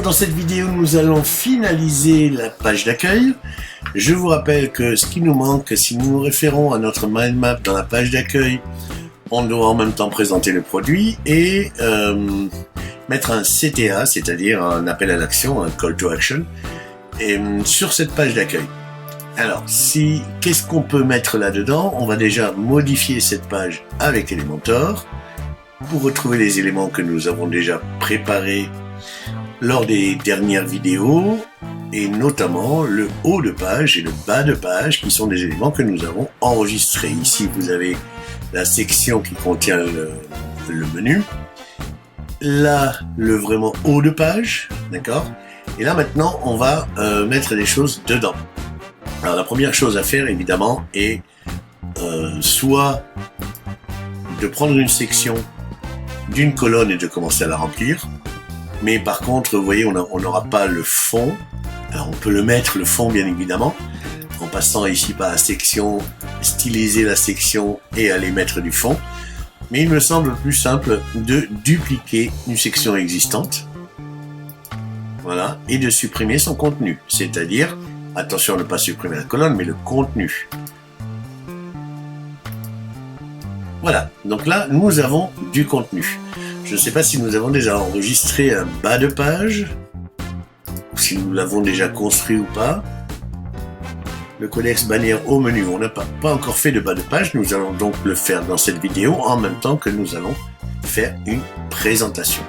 dans cette vidéo, nous allons finaliser la page d'accueil. Je vous rappelle que ce qui nous manque, si nous nous référons à notre mind map dans la page d'accueil, on doit en même temps présenter le produit et mettre un CTA, c'est-à-dire un appel à l'action, un call to action, et, sur cette page d'accueil. Alors, qu'est-ce qu'on peut mettre là-dedans? On va déjà modifier cette page avec Elementor pour retrouver les éléments que nous avons déjà préparés lors des dernières vidéos, et notamment le haut de page et le bas de page qui sont des éléments que nous avons enregistrés. Ici, vous avez la section qui contient le menu. Là, le vraiment haut de page, d'accord? Et là, maintenant, on va mettre des choses dedans. Alors, la première chose à faire, évidemment, est soit de prendre une section d'une colonne et de commencer à la remplir. Mais par contre, vous voyez, on n'aura pas le fond. Alors, on peut le mettre, le fond, bien évidemment, en passant ici par la section, styliser la section et aller mettre du fond. Mais il me semble plus simple de dupliquer une section existante. Voilà. Et de supprimer son contenu. C'est-à-dire, attention à ne pas supprimer la colonne, mais le contenu. Voilà. Donc là, nous avons du contenu. Je ne sais pas si nous avons déjà enregistré un bas de page, ou si nous l'avons déjà construit ou pas. Le codex bannière au menu, on n'a pas encore fait de bas de page, nous allons donc le faire dans cette vidéo en même temps que nous allons faire une présentation.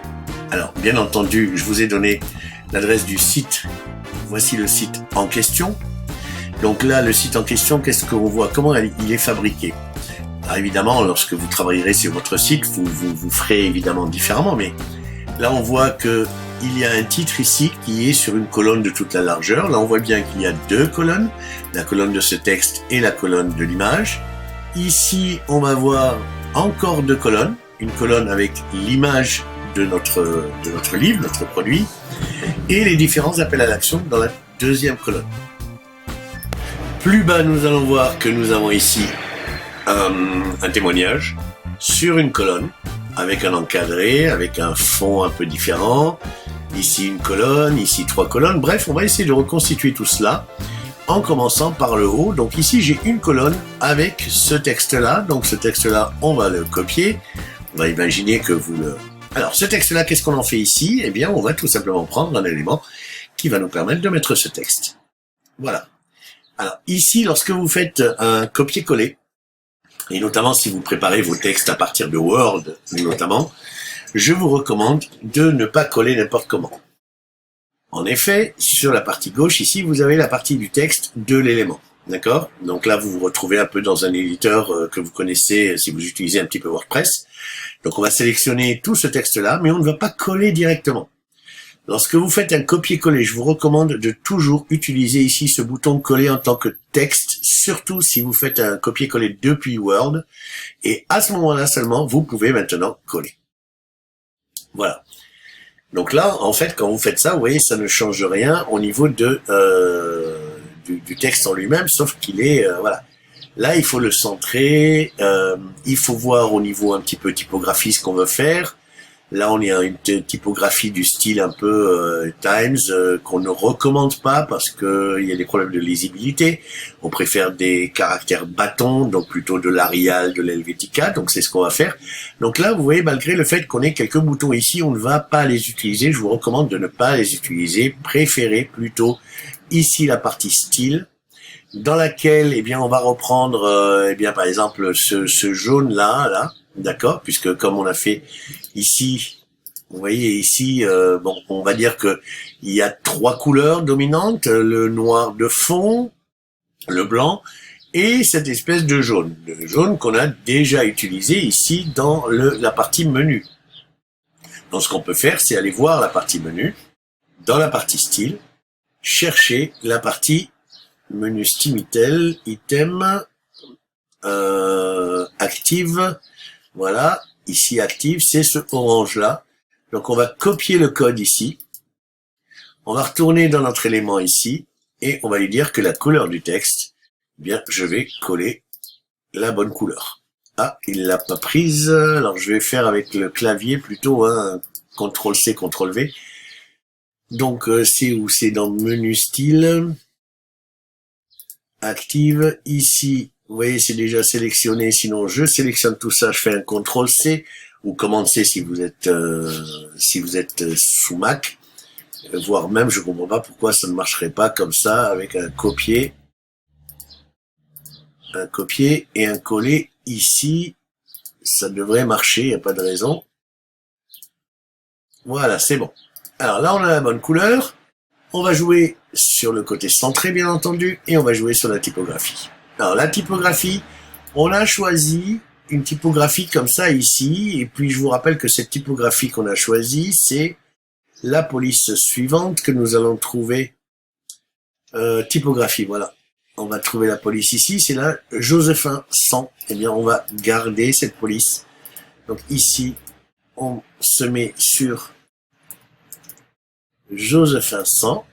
Alors, bien entendu, je vous ai donné l'adresse du site. Voici le site en question. Donc là, le site en question, qu'est-ce qu'on voit? Comment il est fabriqué? Alors évidemment, lorsque vous travaillerez sur votre site, vous ferez évidemment différemment, mais là on voit que il y a un titre ici qui est sur une colonne de toute la largeur. Là on voit bien qu'il y a deux colonnes, la colonne de ce texte et la colonne de l'image. Ici on va voir encore deux colonnes, une colonne avec l'image de notre livre, notre produit, et les différents appels à l'action dans la deuxième colonne. Plus bas nous allons voir que nous avons ici un témoignage sur une colonne avec un encadré, avec un fond un peu différent. Ici une colonne, ici trois colonnes. Bref, on va essayer de reconstituer tout cela en commençant par le haut. Donc ici, j'ai une colonne avec ce texte-là. Donc ce texte-là, on va le copier. On va imaginer que vous le... Alors ce texte-là, qu'est-ce qu'on en fait ici? Eh bien, on va tout simplement prendre un élément qui va nous permettre de mettre ce texte. Voilà. Alors ici, lorsque vous faites un copier-coller, et notamment si vous préparez vos textes à partir de Word, notamment, je vous recommande de ne pas coller n'importe comment. En effet, sur la partie gauche, ici, vous avez la partie du texte de l'élément. D'accord? Donc là, vous vous retrouvez un peu dans un éditeur que vous connaissez si vous utilisez un petit peu WordPress. Donc on va sélectionner tout ce texte-là, mais on ne va pas coller directement. Lorsque vous faites un copier-coller, je vous recommande de toujours utiliser ici ce bouton coller en tant que texte, surtout si vous faites un copier-coller depuis Word. Et à ce moment-là seulement, vous pouvez maintenant coller. Voilà. Donc là, en fait, quand vous faites ça, vous voyez, ça ne change rien au niveau de du texte en lui-même, sauf qu'il est... voilà. Là, il faut le centrer, il faut voir au niveau un petit peu typographie ce qu'on veut faire. Là, on est à une typographie du style un peu Times qu'on ne recommande pas parce que il y a des problèmes de lisibilité. On préfère des caractères bâtons, donc plutôt de l'Arial, de l'Helvetica. Donc c'est ce qu'on va faire. Donc là, vous voyez, malgré le fait qu'on ait quelques boutons ici, on ne va pas les utiliser. Je vous recommande de ne pas les utiliser. Préférez plutôt ici la partie style, dans laquelle, eh bien, on va reprendre, eh bien, par exemple, ce jaune là. D'accord, puisque comme on a fait ici, vous voyez ici, bon, on va dire que il y a trois couleurs dominantes, le noir de fond, le blanc et cette espèce de jaune. Le jaune qu'on a déjà utilisé ici dans la partie menu. Donc ce qu'on peut faire, c'est aller voir la partie menu, dans la partie style, chercher la partie menu Stimitel, item, active. Voilà, ici active, c'est ce orange-là. Donc on va copier le code ici. On va retourner dans notre élément ici. Et on va lui dire que la couleur du texte, eh bien, je vais coller la bonne couleur. Ah, il l'a pas prise. Alors je vais faire avec le clavier plutôt, hein, CTRL-C, CTRL-V. Donc, c'est où? C'est dans menu style, active, ici, vous voyez, c'est déjà sélectionné, sinon je sélectionne tout ça, je fais un CTRL-C, ou commande-C si vous êtes sous Mac, voire même, je comprends pas pourquoi ça ne marcherait pas comme ça, avec un copier et un coller ici, ça devrait marcher, il n'y a pas de raison. Voilà, c'est bon. Alors là, on a la bonne couleur. On va jouer sur le côté centré, bien entendu, et on va jouer sur la typographie. Alors la typographie, on a choisi une typographie comme ça ici, et puis je vous rappelle que cette typographie qu'on a choisie, c'est la police suivante que nous allons trouver. Typographie, voilà. On va trouver la police ici, c'est la Josephin 100. Eh bien, on va garder cette police. Donc ici, on se met sur Josephin 100,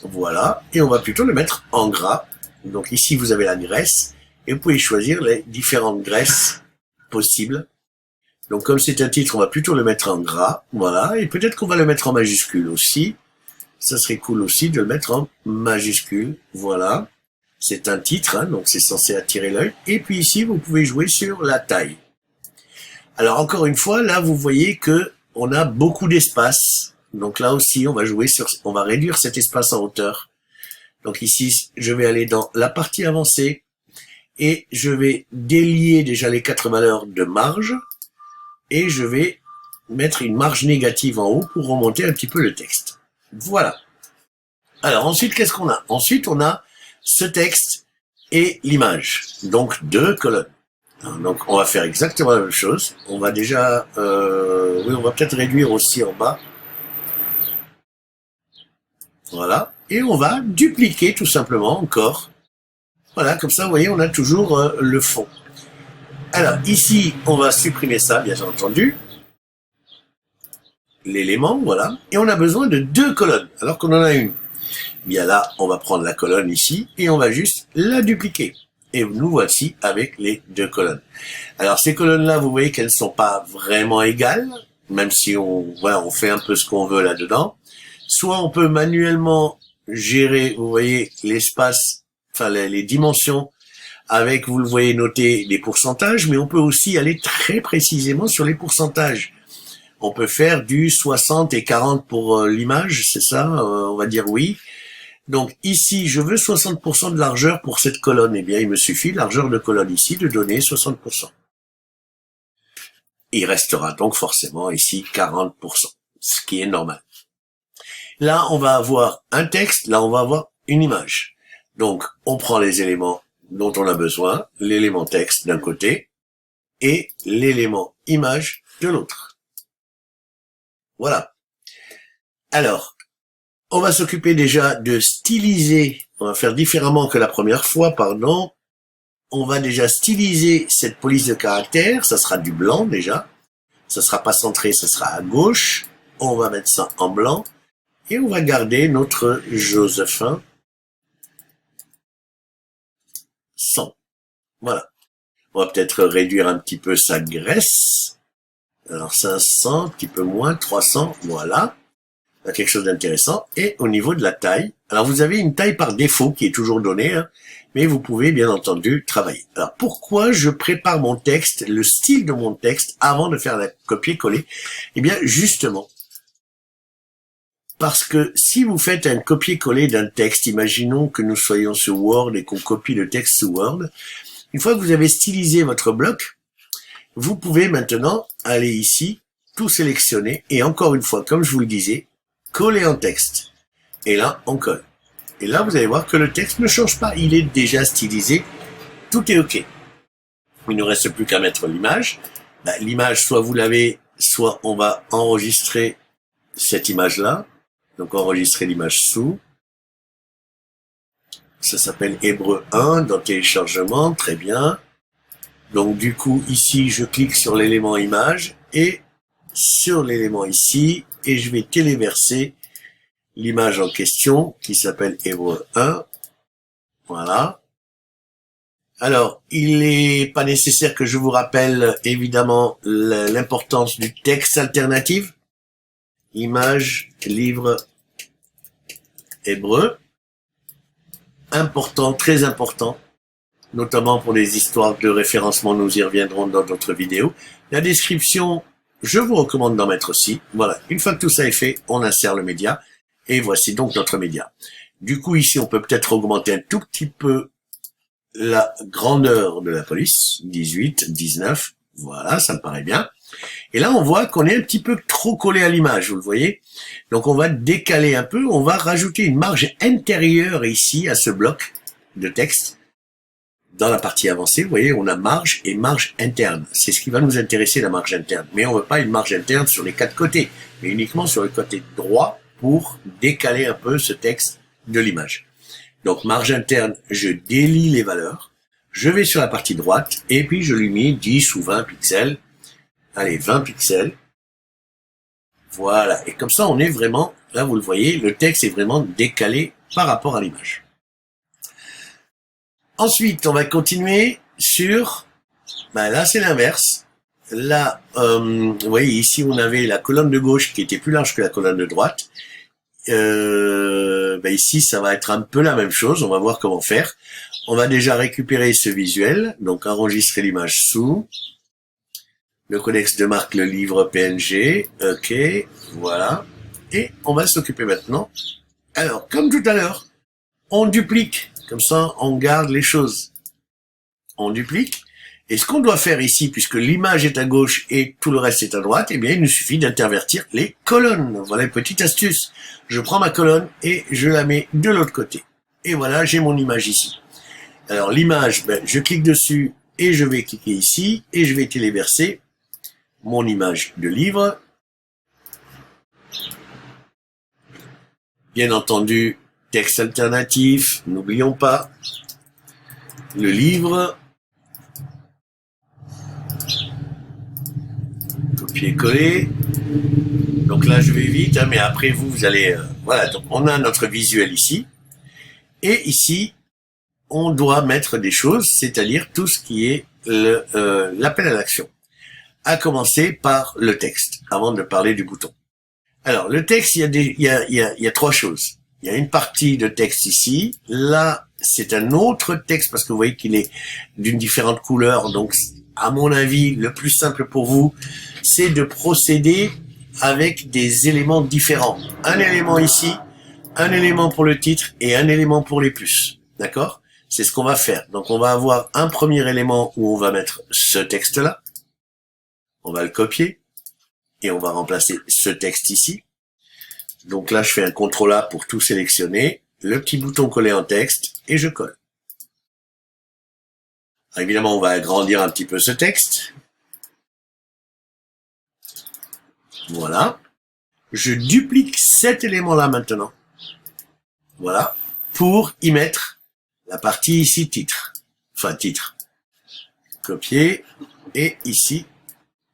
voilà, et on va plutôt le mettre en gras. Donc ici, vous avez la graisse, et vous pouvez choisir les différentes graisses possibles. Donc comme c'est un titre, on va plutôt le mettre en gras, voilà, et peut-être qu'on va le mettre en majuscule aussi. Ça serait cool aussi de le mettre en majuscule, voilà. C'est un titre, hein, donc c'est censé attirer l'œil. Et puis ici, vous pouvez jouer sur la taille. Alors encore une fois, là, vous voyez que on a beaucoup d'espace. Donc là aussi, on va réduire cet espace en hauteur. Donc ici, je vais aller dans la partie avancée et je vais délier déjà les 4 valeurs de marge et je vais mettre une marge négative en haut pour remonter un petit peu le texte. Voilà. Alors ensuite, qu'est-ce qu'on a? Ensuite, on a ce texte et l'image. Donc 2 colonnes. Donc on va faire exactement la même chose. On va déjà, oui, on va peut-être réduire aussi en bas. Voilà. Et on va dupliquer tout simplement encore. Voilà, comme ça, vous voyez, on a toujours le fond. Alors ici, on va supprimer ça, bien entendu. L'élément, voilà. Et on a besoin de 2 colonnes, alors qu'on en a une. Bien là, on va prendre la colonne ici et on va juste la dupliquer. Et nous voici avec les 2 colonnes. Alors ces colonnes-là, vous voyez qu'elles ne sont pas vraiment égales, même si on fait un peu ce qu'on veut là-dedans. Soit on peut manuellement gérer, vous voyez, l'espace, enfin les dimensions, avec, vous le voyez, noter les pourcentages, mais on peut aussi aller très précisément sur les pourcentages. On peut faire du 60 et 40 pour l'image, c'est ça, on va dire oui. Donc ici, je veux 60% de largeur pour cette colonne. Eh bien, il me suffit, largeur de colonne ici, de donner 60%. Il restera donc forcément ici 40%, ce qui est normal. Là, on va avoir un texte, là, on va avoir une image. Donc, on prend les éléments dont on a besoin, l'élément texte d'un côté et l'élément image de l'autre. Voilà. Alors, on va s'occuper déjà de styliser, on va faire différemment que la première fois, pardon. On va déjà styliser cette police de caractère, ça sera du blanc déjà. Ça sera pas centré, ça sera à gauche. On va mettre ça en blanc. Et on va garder notre Josephin 100. Voilà. On va peut-être réduire un petit peu sa graisse. Alors 500, un petit peu moins, 300, voilà. Quelque chose d'intéressant. Et au niveau de la taille, alors vous avez une taille par défaut qui est toujours donnée, hein, mais vous pouvez bien entendu travailler. Alors pourquoi je prépare mon texte, le style de mon texte, avant de faire la copier-coller? Eh bien justement, parce que si vous faites un copier-coller d'un texte, imaginons que nous soyons sur Word et qu'on copie le texte sur Word, une fois que vous avez stylisé votre bloc, vous pouvez maintenant aller ici, tout sélectionner, et encore une fois, comme je vous le disais, coller en texte. Et là, on colle. Et là, vous allez voir que le texte ne change pas. Il est déjà stylisé. Tout est OK. Il ne reste plus qu'à mettre l'image. L'image, soit vous l'avez, soit on va enregistrer cette image-là. Donc, enregistrer l'image sous. Ça s'appelle Hébreu 1 dans téléchargement. Très bien. Donc, du coup, ici, je clique sur l'élément image et sur l'élément ici et je vais téléverser l'image en question qui s'appelle Hébreu 1. Voilà. Alors, il n'est pas nécessaire que je vous rappelle évidemment l'importance du texte alternatif. Image, livre, hébreu. Important, très important, notamment pour les histoires de référencement, nous y reviendrons dans d'autres vidéos. La description, je vous recommande d'en mettre aussi. Voilà, une fois que tout ça est fait, on insère le média, et voici donc notre média. Du coup, ici, on peut peut-être augmenter un tout petit peu la grandeur de la police, 18, 19, voilà, ça me paraît bien. Et là, on voit qu'on est un petit peu trop collé à l'image, vous le voyez. Donc, on va décaler un peu, on va rajouter une marge intérieure ici à ce bloc de texte. Dans la partie avancée, vous voyez, on a marge et marge interne. C'est ce qui va nous intéresser, la marge interne. Mais on ne veut pas une marge interne sur les quatre côtés, mais uniquement sur le côté droit pour décaler un peu ce texte de l'image. Donc, marge interne, je délie les valeurs. Je vais sur la partie droite et puis je lui mets 10 ou 20 pixels. Allez, 20 pixels. Voilà. Et comme ça, on est vraiment, là, vous le voyez, le texte est vraiment décalé par rapport à l'image. Ensuite, on va continuer sur, là, c'est l'inverse. Là, vous voyez, ici, on avait la colonne de gauche qui était plus large que la colonne de droite. Ici, ça va être un peu la même chose. On va voir comment faire. On va déjà récupérer ce visuel. Donc, enregistrer l'image sous. Le codex de marque, le livre PNG. OK. Voilà. Et on va s'occuper maintenant. Alors, comme tout à l'heure, on duplique. Comme ça, on garde les choses. On duplique. Et ce qu'on doit faire ici, puisque l'image est à gauche et tout le reste est à droite, eh bien, il nous suffit d'intervertir les colonnes. Voilà une petite astuce. Je prends ma colonne et je la mets de l'autre côté. Et voilà, j'ai mon image ici. Alors, l'image, je clique dessus et je vais cliquer ici et je vais téléverser mon image de livre. Bien entendu, texte alternatif, n'oublions pas. Le livre. Copier-coller. Donc là, je vais vite, mais après vous allez... voilà, donc on a notre visuel ici. Et ici, on doit mettre des choses, c'est-à-dire tout ce qui est l'appel à l'action. À commencer par le texte, avant de parler du bouton. Alors, le texte, il y a trois choses. Il y a une partie de texte ici. Là, c'est un autre texte parce que vous voyez qu'il est d'une différente couleur. Donc, à mon avis, le plus simple pour vous, c'est de procéder avec des éléments différents. Un élément ici, un élément pour le titre et un élément pour les puces. D'accord? C'est ce qu'on va faire. Donc, on va avoir un premier élément où on va mettre ce texte-là. On va le copier et on va remplacer ce texte ici. Donc là, je fais un CTRL A pour tout sélectionner, le petit bouton coller en texte et je colle. Alors, évidemment, on va agrandir un petit peu ce texte. Voilà. Je duplique cet élément-là maintenant. Voilà. Pour y mettre la partie ici titre. Enfin, titre. Copier. Et ici,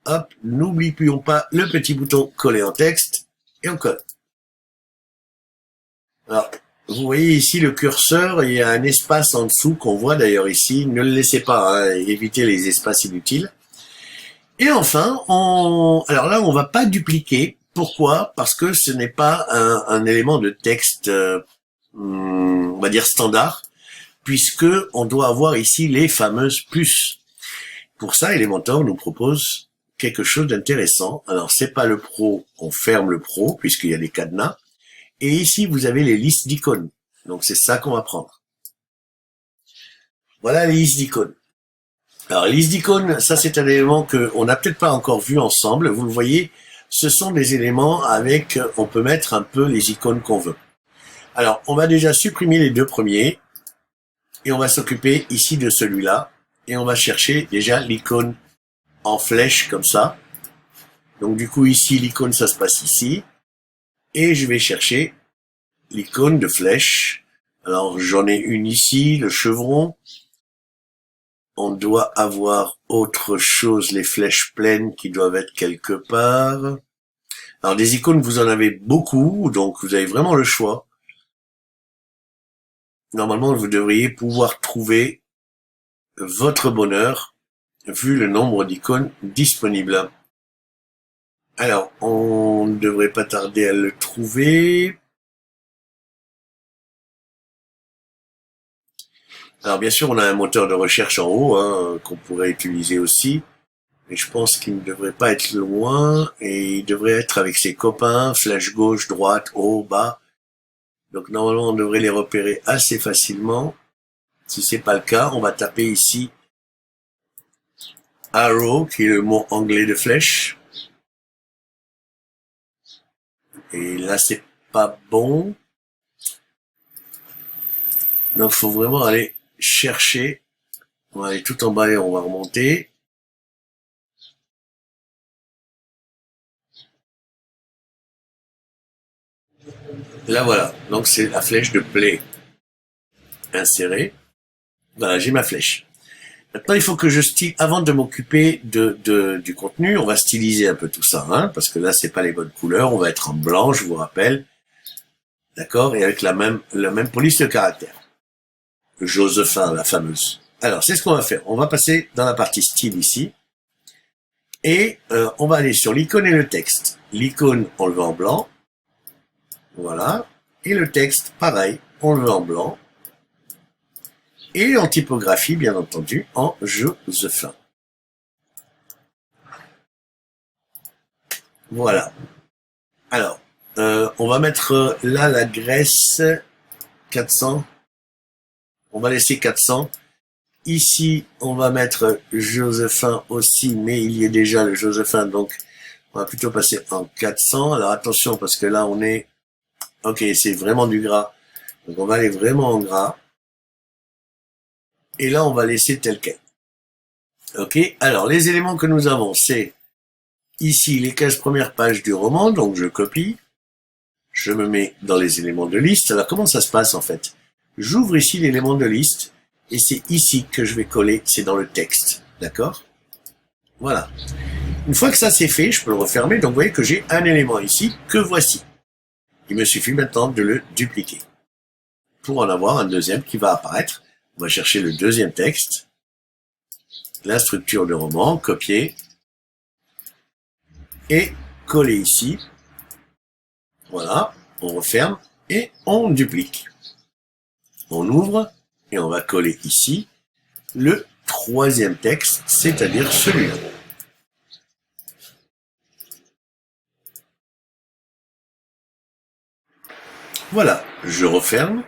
hop, n'oublions pas le petit bouton coller en texte et on colle. Alors, vous voyez ici le curseur, il y a un espace en dessous qu'on voit d'ailleurs ici. Ne le laissez pas, hein, évitez les espaces inutiles. Et enfin, alors là, on va pas dupliquer. Pourquoi? Parce que ce n'est pas un élément de texte, on va dire standard, puisque on doit avoir ici les fameuses puces. Pour ça, Elementor nous propose quelque chose d'intéressant. Alors, c'est pas le Pro, on ferme le Pro, puisqu'il y a des cadenas. Et ici, vous avez les listes d'icônes. Donc, c'est ça qu'on va prendre. Voilà les listes d'icônes. Alors, les listes d'icônes, ça, c'est un élément qu'on n'a peut-être pas encore vu ensemble. Vous le voyez, ce sont des éléments avec, on peut mettre un peu les icônes qu'on veut. Alors, on va déjà supprimer les deux premiers. Et on va s'occuper ici de celui-là. Et on va chercher déjà l'icône en flèche comme ça. Donc, du coup, ici, l'icône, ça se passe ici. Et je vais chercher l'icône de flèche. Alors, j'en ai une ici, le chevron. On doit avoir autre chose, les flèches pleines qui doivent être quelque part. Alors, des icônes, vous en avez beaucoup, donc vous avez vraiment le choix. Normalement, vous devriez pouvoir trouver votre bonheur, vu le nombre d'icônes disponibles. Alors, on ne devrait pas tarder à le trouver. Alors bien sûr, on a un moteur de recherche en haut hein, qu'on pourrait utiliser aussi. Mais je pense qu'il ne devrait pas être loin et il devrait être avec ses copains, flèche gauche, droite, haut, bas. Donc normalement, on devrait les repérer assez facilement. Si c'est pas le cas, on va taper ici arrow, qui est le mot anglais de flèche. Et là, c'est pas bon. Donc, faut vraiment aller chercher. On va aller tout en bas et on va remonter. Là, voilà. Donc, c'est la flèche de play. Insérée. Voilà, j'ai ma flèche. Maintenant, il faut que je style, avant de m'occuper du contenu, on va styliser un peu tout ça, hein, parce que là, c'est pas les bonnes couleurs. On va être en blanc, je vous rappelle. D'accord? Et avec la même police de caractère. Josephin, la fameuse. Alors, c'est ce qu'on va faire. On va passer dans la partie style ici. Et on va aller sur l'icône et le texte. L'icône, on le veut en blanc. Voilà. Et le texte, pareil, on le veut en blanc. Et en typographie, bien entendu, en Josephin. Voilà. Alors, on va mettre là la graisse 400. On va laisser 400. Ici, on va mettre Josephin aussi, mais il y a déjà le Josephin, donc on va plutôt passer en 400. Alors attention, parce que là, on est... Ok, c'est vraiment du gras. Donc on va aller vraiment en gras. Et là, on va laisser tel quel. Ok, alors les éléments que nous avons, c'est ici les 15 premières pages du roman, donc je copie. Je me mets dans les éléments de liste. Alors comment ça se passe en fait? J'ouvre ici l'élément de liste et c'est ici que je vais coller, c'est dans le texte, d'accord? Voilà. Une fois que ça c'est fait, je peux le refermer, donc vous voyez que j'ai un élément ici que voici. Il me suffit maintenant de le dupliquer. Pour en avoir un deuxième qui va apparaître, on va chercher le deuxième texte, la structure de roman, copier et coller ici. Voilà, on referme et on duplique. On ouvre et on va coller ici le troisième texte, c'est-à-dire celui-là. Voilà, je referme.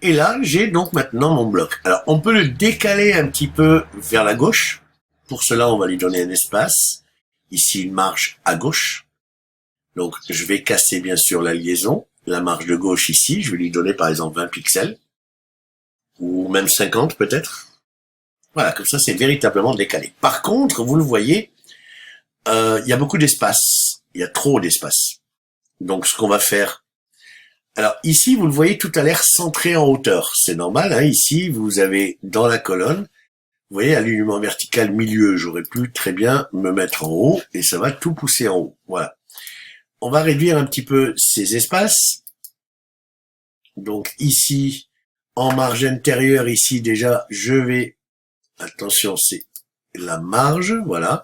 Et là, j'ai donc maintenant mon bloc. Alors, on peut le décaler un petit peu vers la gauche. Pour cela, on va lui donner un espace. Ici, une marge à gauche. Donc, je vais casser bien sûr la liaison. La marge de gauche ici, je vais lui donner par exemple 20 pixels. Ou même 50 peut-être. Voilà, comme ça, c'est véritablement décalé. Par contre, vous le voyez, il y a beaucoup d'espace. Il y a trop d'espace. Donc, ce qu'on va faire... Alors ici, vous le voyez, tout a l'air centré en hauteur. C'est normal, hein, ici, vous avez dans la colonne, vous voyez, alignement vertical milieu. J'aurais pu très bien me mettre en haut et ça va tout pousser en haut. Voilà. On va réduire un petit peu ces espaces. Donc ici, en marge intérieure, ici déjà, je vais... Attention, c'est la marge, voilà.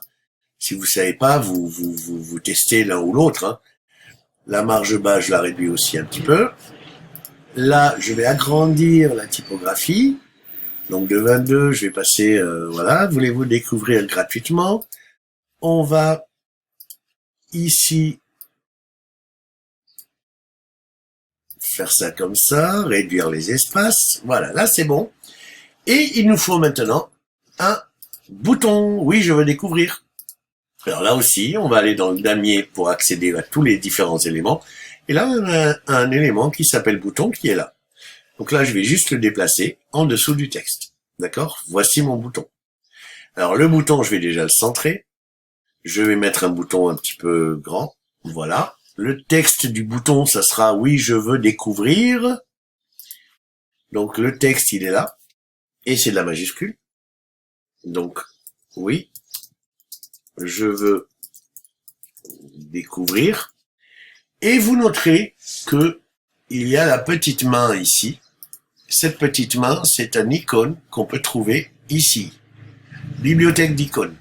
Si vous savez pas, vous testez l'un ou l'autre, hein. La marge bas, je la réduis aussi un petit peu. Là, je vais agrandir la typographie. Donc de 22, je vais passer, voilà, voulez-vous découvrir gratuitement? On va ici faire ça comme ça, réduire les espaces. Voilà, là c'est bon. Et il nous faut maintenant un bouton. Oui, je veux découvrir. Alors là aussi, on va aller dans le damier pour accéder à tous les différents éléments. Et là, on a un élément qui s'appelle bouton qui est là. Donc là, je vais juste le déplacer en dessous du texte. D'accord? Voici mon bouton. Alors le bouton, je vais déjà le centrer. Je vais mettre un bouton un petit peu grand. Voilà. Le texte du bouton, ça sera « Oui, je veux découvrir ». Donc le texte, il est là. Et c'est de la majuscule. Donc, oui, je veux découvrir. Et vous noterez que il y a la petite main ici. Cette petite main, c'est un icône qu'on peut trouver ici. Bibliothèque d'icônes.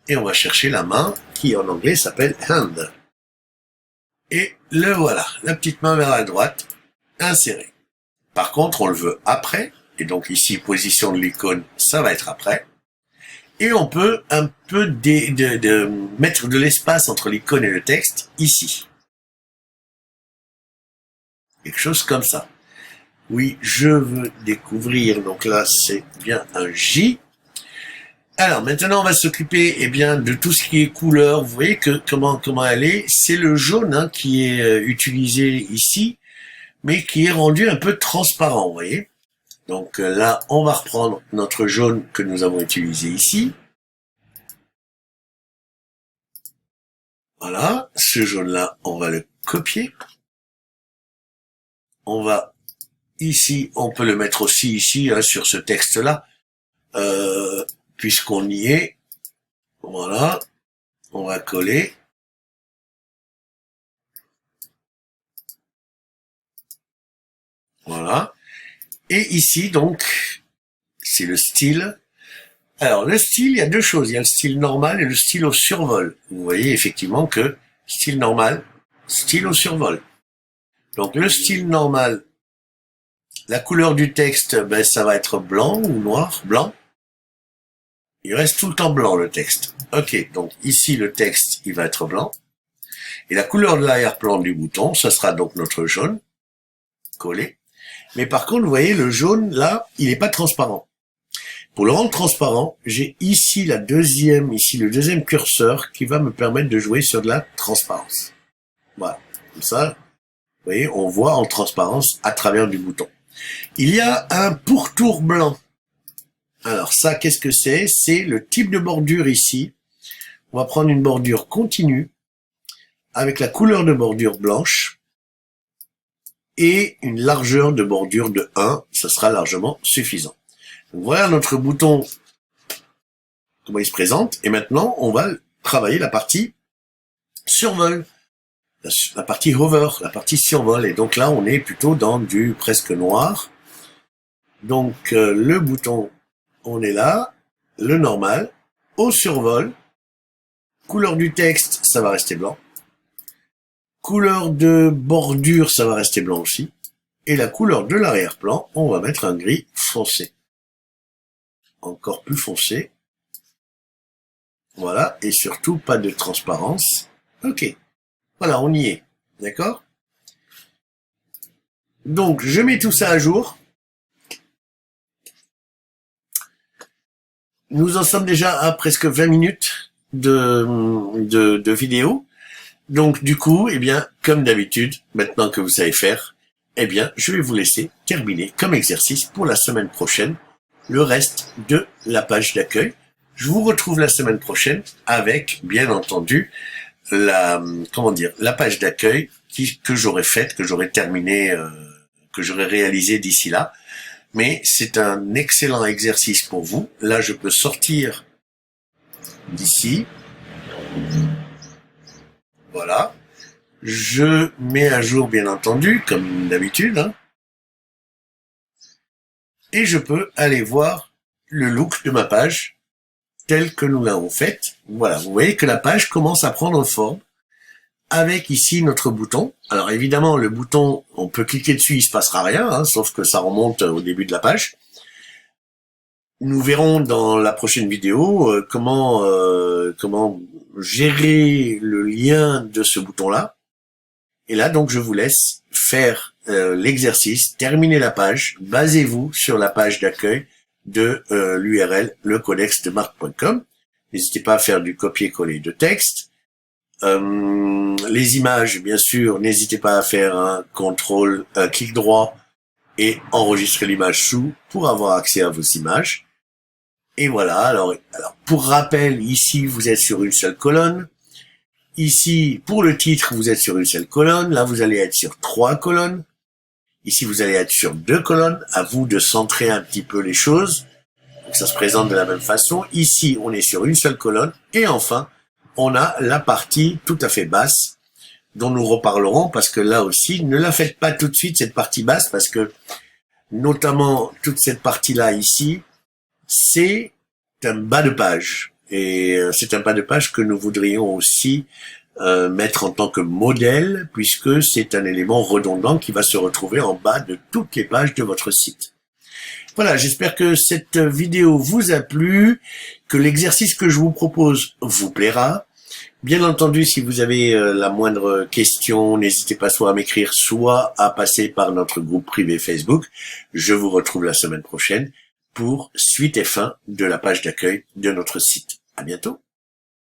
Et on va chercher la main qui en anglais s'appelle hand. Et le voilà, la petite main vers la droite, insérée. Par contre, on le veut après Et donc ici, position de l'icône, ça va être après. Et on peut un peu mettre de l'espace entre l'icône et le texte ici. Quelque chose comme ça. Oui, je veux découvrir. Donc là, c'est bien un J. Alors maintenant, on va s'occuper de tout ce qui est couleur. Vous voyez que comment elle est. C'est le jaune hein, qui est utilisé ici, mais qui est rendu un peu transparent. Vous voyez. Donc là, on va reprendre notre jaune que nous avons utilisé ici. Voilà, ce jaune-là, on va le copier. On va ici, on peut le mettre aussi ici hein, sur ce texte-là, puisqu'on y est. Voilà, on va coller. Voilà. Et ici, donc, c'est le style. Alors, le style, il y a deux choses. Il y a le style normal et le style au survol. Vous voyez effectivement que style normal, style au survol. Donc, le style normal, la couleur du texte, ça va être blanc ou noir, blanc. Il reste tout le temps blanc, le texte. Ok, donc ici, le texte, il va être blanc. Et la couleur de l'arrière-plan du bouton, ça sera donc notre jaune, collé. Mais par contre, vous voyez, le jaune, là, il n'est pas transparent. Pour le rendre transparent, j'ai ici le deuxième curseur qui va me permettre de jouer sur de la transparence. Voilà. Comme ça, vous voyez, on voit en transparence à travers du bouton. Il y a un pourtour blanc. Alors ça, qu'est-ce que c'est? C'est le type de bordure ici. On va prendre une bordure continue avec la couleur de bordure blanche et une largeur de bordure de 1. Ça sera largement suffisant. Donc voilà notre bouton, comment il se présente. Et maintenant, on va travailler la partie survol, la partie hover, la partie survol. Et donc là, on est plutôt dans du presque noir. Donc le bouton, on est là, le normal, au survol, couleur du texte, ça va rester blanc. Couleur de bordure, ça va rester blanc aussi. Et la couleur de l'arrière-plan, on va mettre un gris foncé. Encore plus foncé. Voilà, et surtout pas de transparence. Ok, voilà, on y est, d'accord? Donc, je mets tout ça à jour. Nous en sommes déjà à presque 20 minutes de vidéo. Donc, du coup, comme d'habitude, maintenant que vous savez faire, je vais vous laisser terminer comme exercice pour la semaine prochaine le reste de la page d'accueil. Je vous retrouve la semaine prochaine avec, bien entendu, la page d'accueil que j'aurai faite, que j'aurai terminée, que j'aurai réalisée d'ici là. Mais c'est un excellent exercice pour vous. Là, je peux sortir d'ici. Voilà. Je mets à jour, bien entendu, comme d'habitude, hein. Et je peux aller voir le look de ma page tel que nous l'avons faite. Voilà, vous voyez que la page commence à prendre forme avec ici notre bouton. Alors évidemment, le bouton, on peut cliquer dessus, il se passera rien, hein, sauf que ça remonte au début de la page. Nous verrons dans la prochaine vidéo comment gérer le lien de ce bouton-là. Et là, donc, je vous laisse faire l'exercice, terminer la page, basez-vous sur la page d'accueil de l'URL lecodexdemarc.com. N'hésitez pas à faire du copier-coller de texte. Les images, bien sûr, n'hésitez pas à faire un clic droit et enregistrer l'image sous pour avoir accès à vos images. Et voilà, alors pour rappel, ici, vous êtes sur une seule colonne. Ici, pour le titre, vous êtes sur une seule colonne. Là, vous allez être sur 3 colonnes. Ici, vous allez être sur 2 colonnes. À vous de centrer un petit peu les choses. Donc, ça se présente de la même façon. Ici, on est sur une seule colonne. Et enfin, on a la partie tout à fait basse dont nous reparlerons parce que là aussi, ne la faites pas tout de suite, cette partie basse, parce que notamment toute cette partie-là ici, c'est un bas de page. Et c'est un bas de page que nous voudrions aussi mettre en tant que modèle, puisque c'est un élément redondant qui va se retrouver en bas de toutes les pages de votre site. Voilà, j'espère que cette vidéo vous a plu, que l'exercice que je vous propose vous plaira. Bien entendu, si vous avez la moindre question, n'hésitez pas soit à m'écrire, soit à passer par notre groupe privé Facebook. Je vous retrouve la semaine prochaine pour suite et fin de la page d'accueil de notre site. À bientôt.